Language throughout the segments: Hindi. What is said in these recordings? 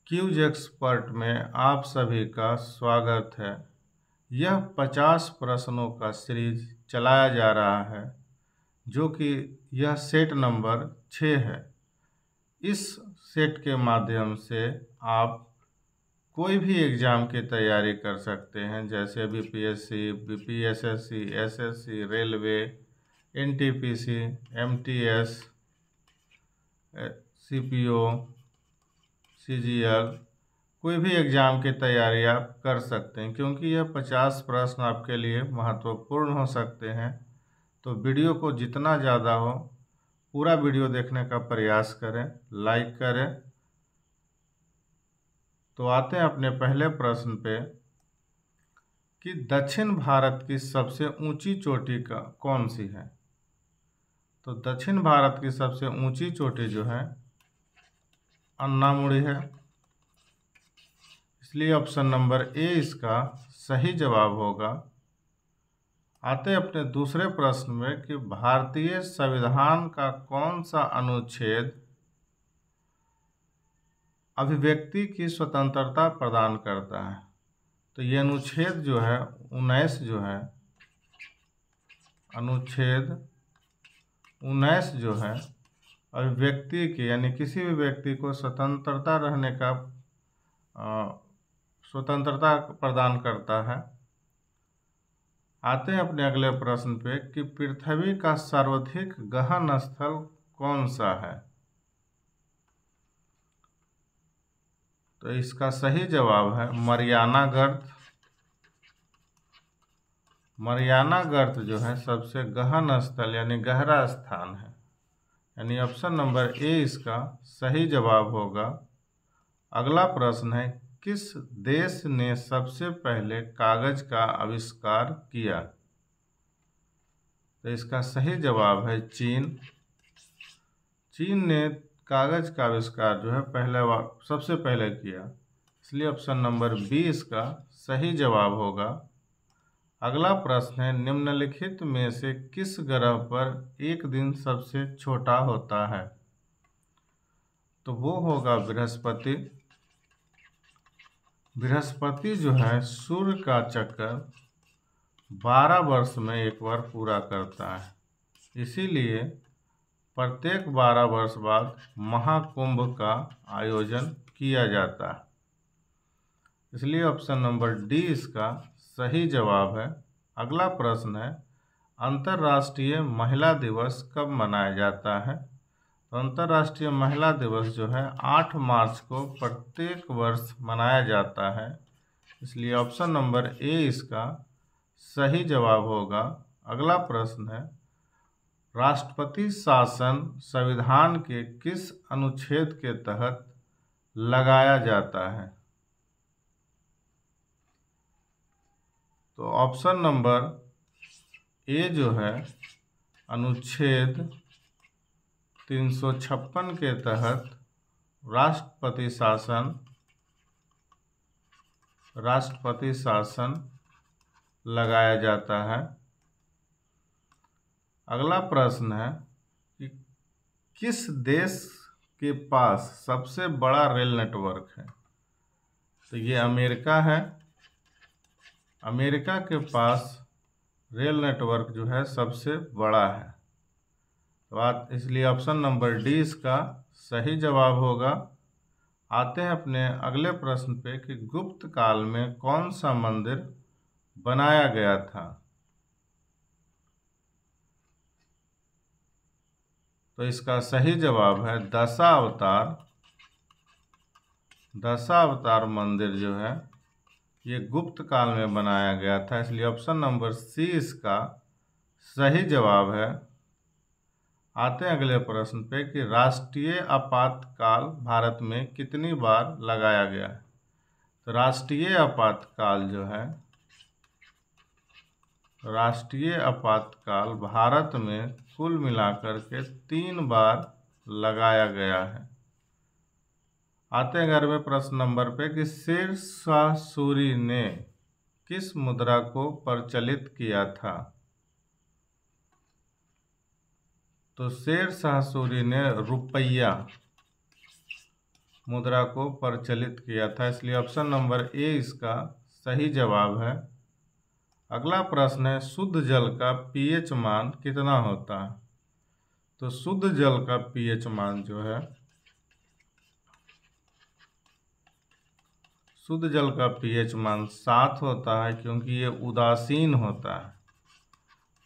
क्यूज एक्सपर्ट में आप सभी का स्वागत है। यह 50 प्रश्नों का सीरीज चलाया जा रहा है, जो कि यह सेट नंबर 6 है। इस सेट के माध्यम से आप कोई भी एग्ज़ाम की तैयारी कर सकते हैं, जैसे BPSC, BPSSC, SSC, railway, NTPC, MTS, CPO, CGL, कोई भी एग्ज़ाम की तैयारी आप कर सकते हैं, क्योंकि यह 50 प्रश्न आपके लिए महत्वपूर्ण हो सकते हैं। तो वीडियो को जितना ज़्यादा हो पूरा वीडियो देखने का प्रयास करें, लाइक करें। तो आते हैं अपने पहले प्रश्न पे कि दक्षिण भारत की सबसे ऊंची चोटी कौन सी है। तो दक्षिण भारत की सबसे ऊंची चोटी जो है अन्नामुड़ी है, इसलिए ऑप्शन नंबर ए इसका सही जवाब होगा। आते हैं अपने दूसरे प्रश्न में कि भारतीय संविधान का कौन सा अनुच्छेद अभिव्यक्ति की स्वतंत्रता प्रदान करता है। तो ये अनुच्छेद जो है 19 जो है, अनुच्छेद 19 जो है अभिव्यक्ति की, यानी किसी भी व्यक्ति को स्वतंत्रता रहने का स्वतंत्रता प्रदान करता है। आते हैं अपने अगले प्रश्न पे कि पृथ्वी का सर्वाधिक गहन स्थल कौन सा है। तो इसका सही जवाब है मरियाना गर्त। मरियाना गर्त जो है सबसे गहन स्थल यानी गहरा स्थान है, यानी ऑप्शन नंबर ए इसका सही जवाब होगा। अगला प्रश्न है किस देश ने सबसे पहले कागज का आविष्कार किया। तो इसका सही जवाब है चीन। चीन ने कागज का आविष्कार जो है सबसे पहले किया, इसलिए ऑप्शन नंबर बी इसका सही जवाब होगा। अगला प्रश्न है निम्नलिखित में से किस ग्रह पर एक दिन सबसे छोटा होता है। तो वो होगा बृहस्पति। बृहस्पति जो है सूर्य का चक्कर 12 वर्ष में एक बार पूरा करता है, इसीलिए प्रत्येक 12 वर्ष बाद महाकुंभ का आयोजन किया जाता है, इसलिए ऑप्शन नंबर डी इसका सही जवाब है। अगला प्रश्न है अंतर्राष्ट्रीय महिला दिवस कब मनाया जाता है। तो अंतर्राष्ट्रीय महिला दिवस जो है 8 मार्च को प्रत्येक वर्ष मनाया जाता है, इसलिए ऑप्शन नंबर ए इसका सही जवाब होगा। अगला प्रश्न है राष्ट्रपति शासन संविधान के किस अनुच्छेद के तहत लगाया जाता है। तो ऑप्शन नंबर ए जो है अनुच्छेद 356 के तहत राष्ट्रपति शासन लगाया जाता है। अगला प्रश्न है कि किस देश के पास सबसे बड़ा रेल नेटवर्क है। तो ये अमेरिका है। अमेरिका के पास रेल नेटवर्क जो है सबसे बड़ा है, तो इसलिए ऑप्शन नंबर डी इसका सही जवाब होगा। आते हैं अपने अगले प्रश्न पे कि गुप्त काल में कौन सा मंदिर बनाया गया था। तो इसका सही जवाब है दशावतार मंदिर जो है ये गुप्त काल में बनाया गया था, इसलिए ऑप्शन नंबर सी इसका सही जवाब है। आते हैं अगले प्रश्न पे कि राष्ट्रीय आपातकाल भारत में कितनी बार लगाया गया है। तो राष्ट्रीय आपातकाल भारत में कुल मिलाकर के 3 बार लगाया गया है। आते हैं 11वें प्रश्न नंबर पे कि शेर शाह सूरी ने किस मुद्रा को प्रचलित किया था। तो शेर शाह सूरी ने मुद्रा को प्रचलित किया था, इसलिए ऑप्शन नंबर ए इसका सही जवाब है। अगला प्रश्न है, शुद्ध जल का पीएच मान कितना होता है? तो शुद्ध जल का पीएच मान जो है, शुद्ध जल का पीएच मान 7 होता है, क्योंकि ये उदासीन होता है।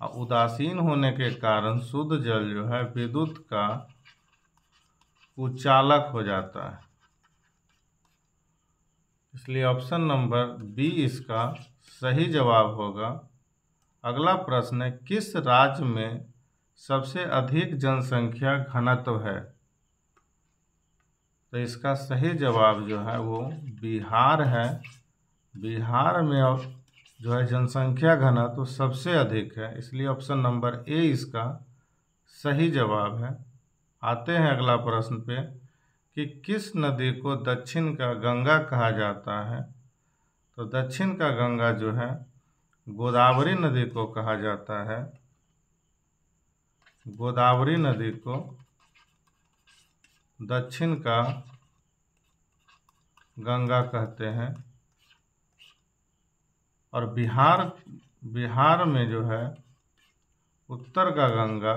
और उदासीन होने के कारण शुद्ध जल जो है विद्युत का कुचालक हो जाता है, इसलिए ऑप्शन नंबर बी इसका सही जवाब होगा। अगला प्रश्न है, किस राज्य में सबसे अधिक जनसंख्या घनत्व है? तो इसका सही जवाब जो है वो बिहार है। बिहार में जो है जनसंख्या घनत्व सबसे अधिक है, इसलिए ऑप्शन नंबर ए इसका सही जवाब है। आते हैं अगला प्रश्न पे कि किस नदी को दक्षिण का गंगा कहा जाता है? तो दक्षिण का गंगा जो है गोदावरी नदी को कहा जाता है। गोदावरी नदी को दक्षिण का गंगा कहते हैं। और बिहार में जो है उत्तर का गंगा,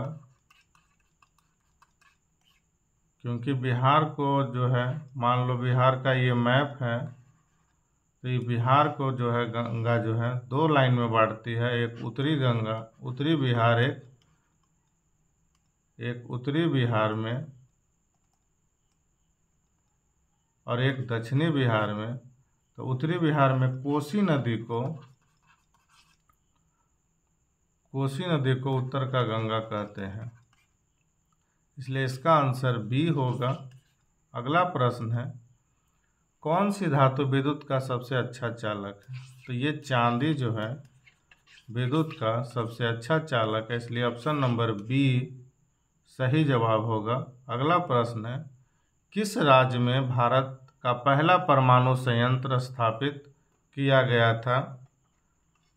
क्योंकि बिहार को जो है, मान लो बिहार का ये मैप है, तो ये बिहार को जो है गंगा जो है 2 लाइन में बांटती है, एक उत्तरी गंगा, उत्तरी बिहार, एक उत्तरी बिहार में और एक दक्षिणी बिहार में। तो उत्तरी बिहार में कोसी नदी को उत्तर का गंगा कहते हैं, इसलिए इसका आंसर बी होगा। अगला प्रश्न है, कौन सी धातु विद्युत का सबसे अच्छा चालक है? तो ये चांदी जो है विद्युत का सबसे अच्छा चालक है, इसलिए ऑप्शन नंबर बी सही जवाब होगा। अगला प्रश्न है, किस राज्य में भारत का पहला परमाणु संयंत्र स्थापित किया गया था?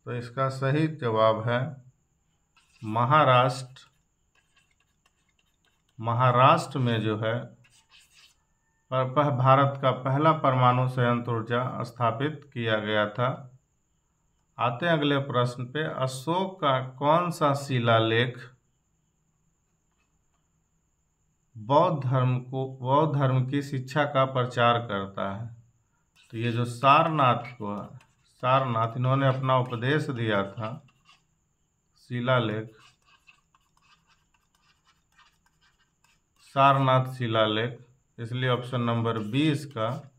तो इसका सही जवाब है महाराष्ट्र। महाराष्ट्र में जो है भारत का पहला परमाणु संयंत्र ऊर्जा स्थापित किया गया था। आते हैं अगले प्रश्न पे, अशोक का कौन सा शिलालेख बौद्ध धर्म की शिक्षा का प्रचार करता है? तो ये जो सारनाथ इन्होंने अपना उपदेश दिया था, शिलालेख, सारनाथ शिलालेख, इसलिए ऑप्शन नंबर बी इसका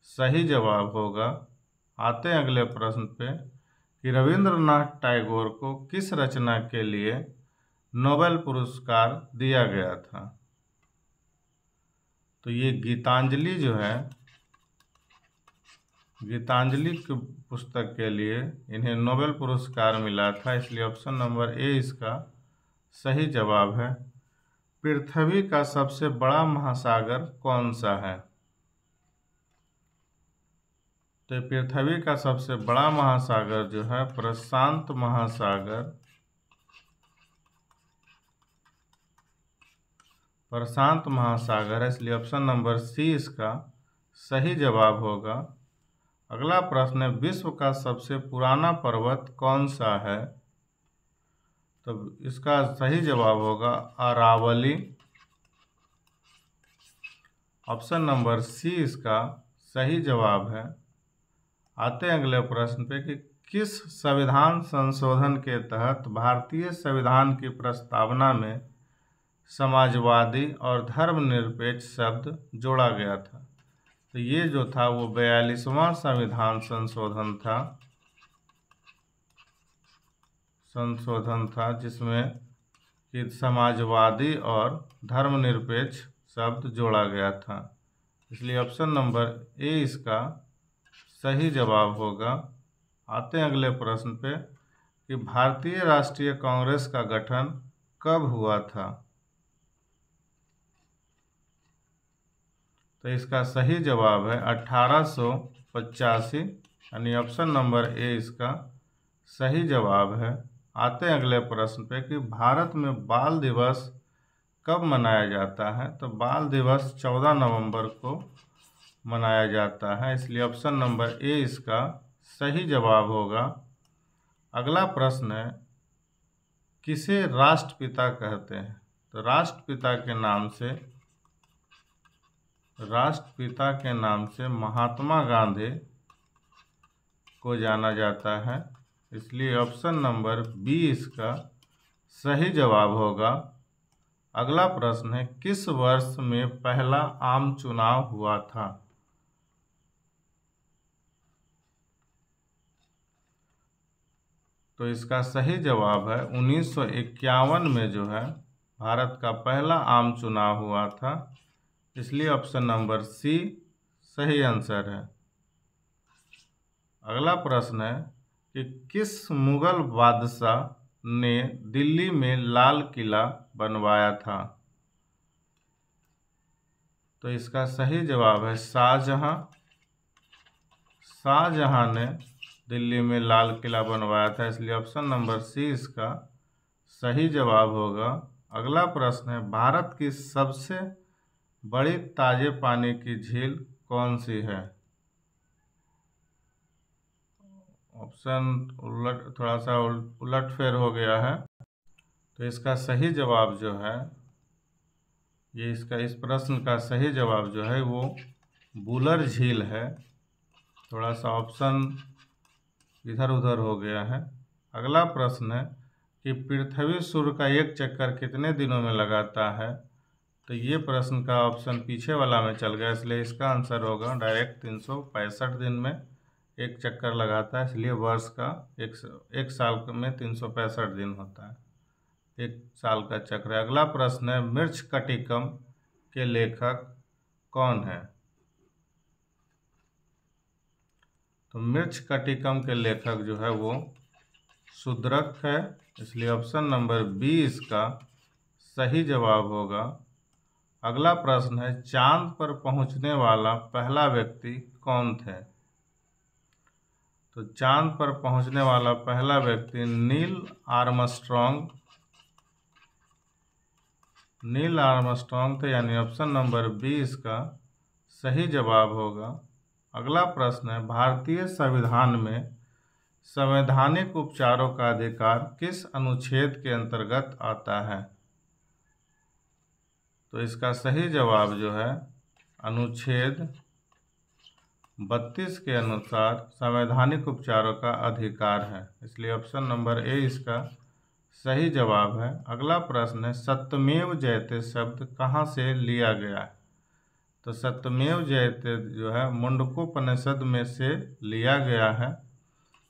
सही जवाब होगा। आते हैं अगले प्रश्न पे कि रविंद्रनाथ टैगोर को किस रचना के लिए नोबेल पुरस्कार दिया गया था? तो ये गीतांजलि जो है, गीतांजलि की पुस्तक के लिए इन्हें नोबेल पुरस्कार मिला था, इसलिए ऑप्शन नंबर ए इसका सही जवाब है। पृथ्वी का सबसे बड़ा महासागर कौन सा है? तो पृथ्वी का सबसे बड़ा महासागर जो है प्रशांत महासागर, प्रशांत महासागर है, इसलिए ऑप्शन नंबर सी इसका सही जवाब होगा। अगला प्रश्न है, विश्व का सबसे पुराना पर्वत कौन सा है? तो इसका सही जवाब होगा अरावली। ऑप्शन नंबर सी इसका सही जवाब है। आते हैं अगले प्रश्न पे कि किस संविधान संशोधन के तहत भारतीय संविधान की प्रस्तावना में समाजवादी और धर्मनिरपेक्ष शब्द जोड़ा गया था? तो ये जो था वो 42वां संविधान संशोधन था जिसमें कि समाजवादी और धर्मनिरपेक्ष शब्द जोड़ा गया था, इसलिए ऑप्शन नंबर ए इसका सही जवाब होगा। आते हैं अगले प्रश्न पे कि भारतीय राष्ट्रीय कांग्रेस का गठन कब हुआ था? तो इसका सही जवाब है 1885, यानी ऑप्शन नंबर ए इसका सही जवाब है। आते हैं अगले प्रश्न पे कि भारत में बाल दिवस कब मनाया जाता है? तो बाल दिवस 14 नवंबर को मनाया जाता है, इसलिए ऑप्शन नंबर ए इसका सही जवाब होगा। अगला प्रश्न है, किसे राष्ट्रपिता कहते हैं? तो राष्ट्रपिता के नाम से महात्मा गांधी को जाना जाता है, इसलिए ऑप्शन नंबर बी इसका सही जवाब होगा। अगला प्रश्न है, किस वर्ष में पहला आम चुनाव हुआ था? तो इसका सही जवाब है 1951 में जो है भारत का पहला आम चुनाव हुआ था, इसलिए ऑप्शन नंबर सी सही आंसर है। अगला प्रश्न है कि किस मुगल बादशाह ने दिल्ली में लाल किला बनवाया था? तो इसका सही जवाब है शाहजहां। शाहजहां ने दिल्ली में लाल किला बनवाया था, इसलिए ऑप्शन नंबर सी इसका सही जवाब होगा। अगला प्रश्न है, भारत की सबसे बड़ी ताजे पानी की झील कौन सी है? ऑप्शन थोड़ा सा उलटफेर हो गया है, तो इसका सही जवाब जो है इस प्रश्न का सही जवाब जो है वो बुलर झील है। थोड़ा सा ऑप्शन इधर उधर हो गया है। अगला प्रश्न है कि पृथ्वी सूर्य का एक चक्कर कितने दिनों में लगाता है? तो ये प्रश्न का ऑप्शन पीछे वाला में चल गया, इसलिए इसका आंसर होगा डायरेक्ट 365 दिन में एक चक्कर लगाता है, इसलिए वर्ष का एक साल में 365 दिन होता है, एक साल का चक्र है। अगला प्रश्न है, मृच्छकटिकम के लेखक कौन है? तो मृच्छकटिकम के लेखक जो है वो शूद्रक है, इसलिए ऑप्शन नंबर बी इसका सही जवाब होगा। अगला प्रश्न है, चांद पर पहुंचने वाला पहला व्यक्ति कौन थे? तो चांद पर पहुंचने वाला पहला व्यक्ति नील आर्मस्ट्रॉन्ग थे, यानी ऑप्शन नंबर बी इसका सही जवाब होगा। अगला प्रश्न है, भारतीय संविधान में संवैधानिक उपचारों का अधिकार किस अनुच्छेद के अंतर्गत आता है? तो इसका सही जवाब जो है अनुच्छेद 32 के अनुसार संवैधानिक उपचारों का अधिकार है, इसलिए ऑप्शन नंबर ए इसका सही जवाब है। अगला प्रश्न है, सत्यमेव जयते शब्द कहाँ से लिया गया है? तो सत्यमेव जयते जो है मुंडकोपनिषद में से लिया गया है,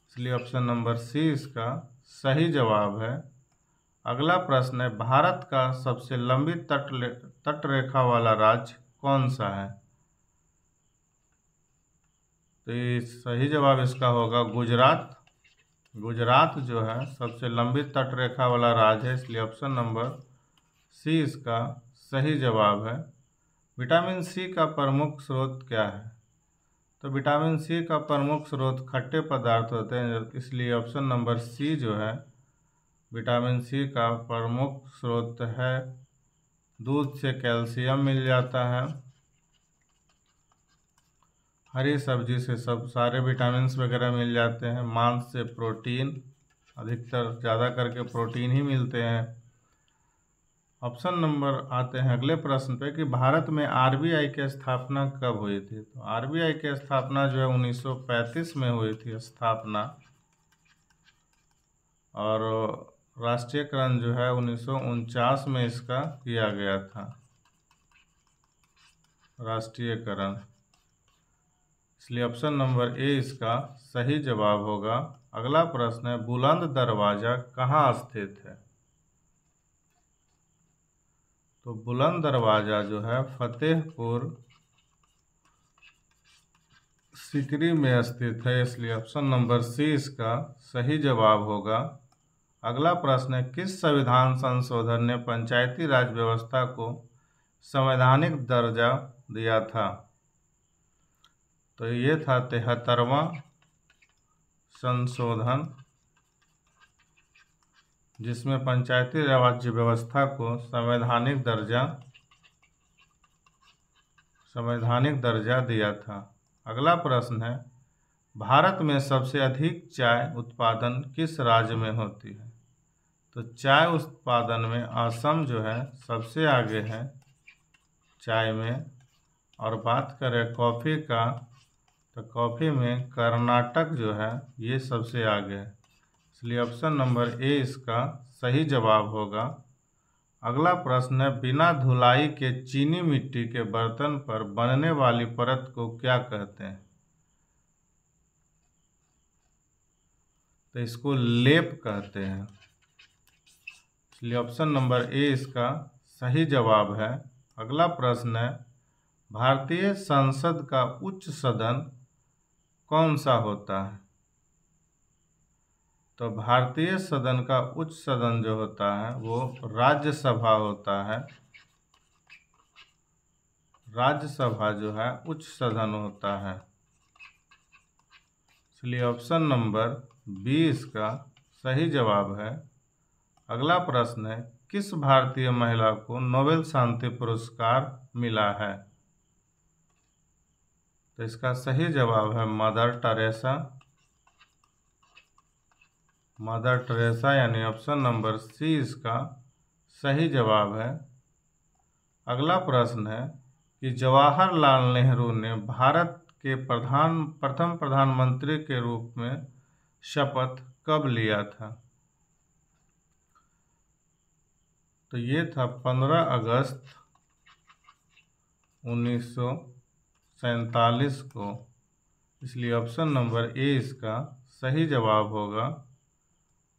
इसलिए ऑप्शन नंबर सी इसका सही जवाब है। अगला प्रश्न है, भारत का सबसे लंबी तटरेखा वाला राज्य कौन सा है? तो ये सही जवाब इसका होगा गुजरात। गुजरात जो है सबसे लंबी तटरेखा वाला राज्य है, इसलिए ऑप्शन नंबर सी इसका सही जवाब है। विटामिन सी का प्रमुख स्रोत क्या है? तो विटामिन सी का प्रमुख स्रोत खट्टे पदार्थ होते हैं, इसलिए ऑप्शन नंबर सी जो है विटामिन सी का प्रमुख स्रोत है। दूध से कैल्शियम मिल जाता है, हरी सब्जी से सब सारे विटामिन वगैरह मिल जाते हैं, मांस से प्रोटीन, अधिकतर ज़्यादा करके प्रोटीन ही मिलते हैं। ऑप्शन नंबर आते हैं अगले प्रश्न पे कि भारत में आरबीआई की स्थापना कब हुई थी? तो आरबीआई की स्थापना जो है 1935 में हुई थी स्थापना, और राष्ट्रीयकरण जो है 1949 में इसका किया गया था राष्ट्रीयकरण, इसलिए ऑप्शन नंबर ए इसका सही जवाब होगा। अगला प्रश्न है, बुलंद दरवाजा कहाँ स्थित है? तो बुलंद दरवाजा जो है फतेहपुर सीकरी में स्थित है, इसलिए ऑप्शन नंबर सी इसका सही जवाब होगा। अगला प्रश्न है, किस संविधान संशोधन ने पंचायती राज व्यवस्था को संवैधानिक दर्जा दिया था? तो ये था 73वां संशोधन, जिसमें पंचायती राज व्यवस्था को संवैधानिक दर्जा संवैधानिक दर्जा दिया था। अगला प्रश्न है, भारत में सबसे अधिक चाय उत्पादन किस राज्य में होती है? तो चाय उत्पादन में असम जो है सबसे आगे है चाय में। और बात करें कॉफ़ी का, तो कॉफ़ी में कर्नाटक जो है ये सबसे आगे है, इसलिए ऑप्शन नंबर ए इसका सही जवाब होगा। अगला प्रश्न है, बिना धुलाई के चीनी मिट्टी के बर्तन पर बनने वाली परत को क्या कहते हैं? तो इसको लेप कहते हैं, इसलिए ऑप्शन नंबर ए इसका सही जवाब है। अगला प्रश्न है, भारतीय संसद का उच्च सदन कौन सा होता है? तो भारतीय सदन का उच्च सदन जो होता है वो राज्यसभा होता है। राज्यसभा जो है उच्च सदन होता है, इसलिए ऑप्शन नंबर बी इसका सही जवाब है। अगला प्रश्न है, किस भारतीय महिला को नोबेल शांति पुरस्कार मिला है? तो इसका सही जवाब है मदर टेरेसा। मदर टेरेसा यानी ऑप्शन नंबर सी इसका सही जवाब है। अगला प्रश्न है कि जवाहरलाल नेहरू ने भारत के प्रथम प्रधानमंत्री के रूप में शपथ कब लिया था? तो ये था 15 अगस्त 1947 को, इसलिए ऑप्शन नंबर ए इसका सही जवाब होगा।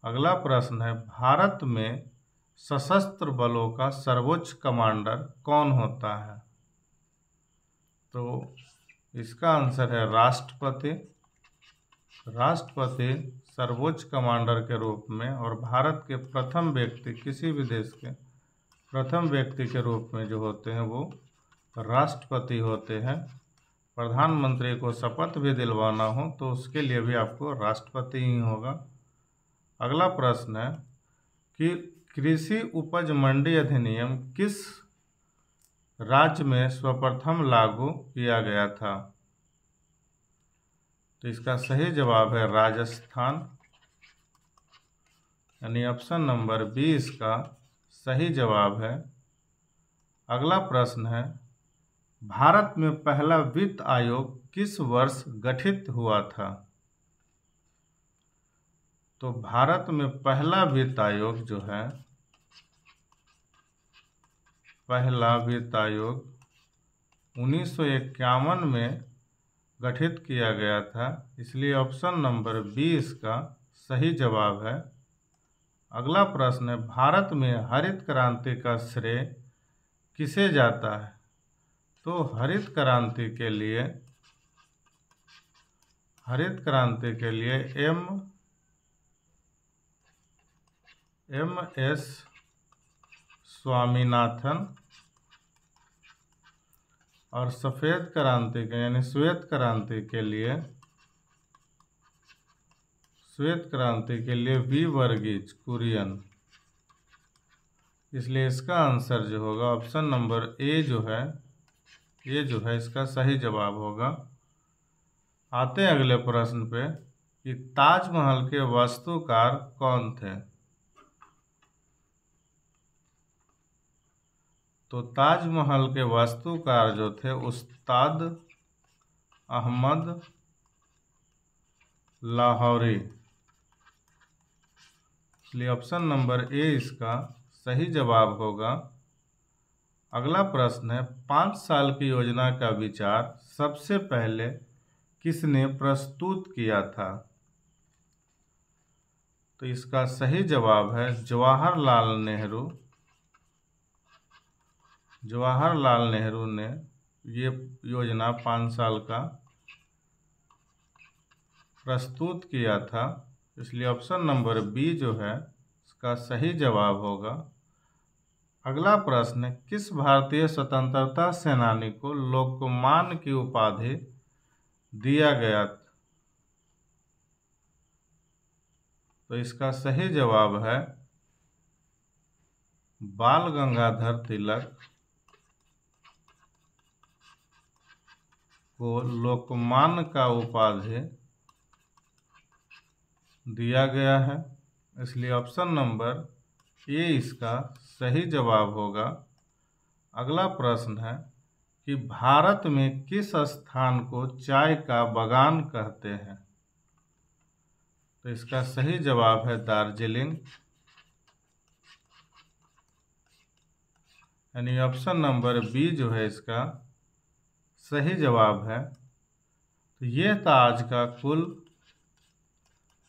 अगला प्रश्न है, भारत में सशस्त्र बलों का सर्वोच्च कमांडर कौन होता है? तो इसका आंसर है राष्ट्रपति। राष्ट्रपति सर्वोच्च कमांडर के रूप में और भारत के प्रथम व्यक्ति, किसी भी देश के प्रथम व्यक्ति के रूप में जो होते हैं वो राष्ट्रपति होते हैं। प्रधानमंत्री को शपथ भी दिलवाना हो तो उसके लिए भी आपको राष्ट्रपति ही होगा। अगला प्रश्न है कि कृषि उपज मंडी अधिनियम किस राज्य में सर्वप्रथम लागू किया गया था? तो इसका सही जवाब है राजस्थान, यानी ऑप्शन नंबर बी इसका सही जवाब है। अगला प्रश्न है, भारत में पहला वित्त आयोग किस वर्ष गठित हुआ था? तो भारत में पहला वित्त आयोग जो है, पहला वित्त आयोग 1951 में गठित किया गया था, इसलिए ऑप्शन नंबर बी इसका सही जवाब है। अगला प्रश्न है, भारत में हरित क्रांति का श्रेय किसे जाता है? तो हरित क्रांति के लिए एम.एस. स्वामीनाथन और सफ़ेद क्रांति के यानी श्वेत क्रांति के लिए वी वर्गीज कुरियन, इसलिए इसका आंसर जो होगा ऑप्शन नंबर ए जो है इसका सही जवाब होगा। आते हैं अगले प्रश्न पे कि ताजमहल के वास्तुकार कौन थे? तो ताजमहल के वास्तुकार जो थे उस्ताद अहमद लाहौरी, इसलिए ऑप्शन नंबर ए इसका सही जवाब होगा। अगला प्रश्न है, 5 साल की योजना का विचार सबसे पहले किसने प्रस्तुत किया था? तो इसका सही जवाब है जवाहरलाल नेहरू। जवाहरलाल नेहरू ने ये योजना 5 साल का प्रस्तुत किया था, इसलिए ऑप्शन नंबर बी जो है इसका सही जवाब होगा। अगला प्रश्न, किस भारतीय स्वतंत्रता सेनानी को लोकमान्य की उपाधि दिया गया? तो इसका सही जवाब है बाल गंगाधर तिलक। को लोकमान्य का उपाधि दिया गया है, इसलिए ऑप्शन नंबर ए इसका सही जवाब होगा। अगला प्रश्न है कि भारत में किस स्थान को चाय का बागान कहते हैं? तो इसका सही जवाब है दार्जिलिंग, यानी ऑप्शन नंबर बी जो है इसका सही जवाब है। तो ये था आज का कुल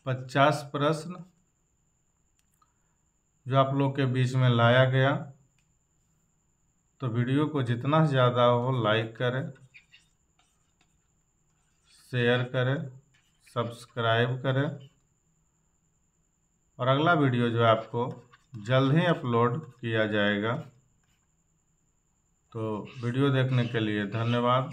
50 प्रश्न जो आप लोग के बीच में लाया गया। तो वीडियो को जितना ज़्यादा हो लाइक करें, शेयर करें, सब्सक्राइब करें, और अगला वीडियो जो है आपको जल्द ही अपलोड किया जाएगा। तो वीडियो देखने के लिए धन्यवाद।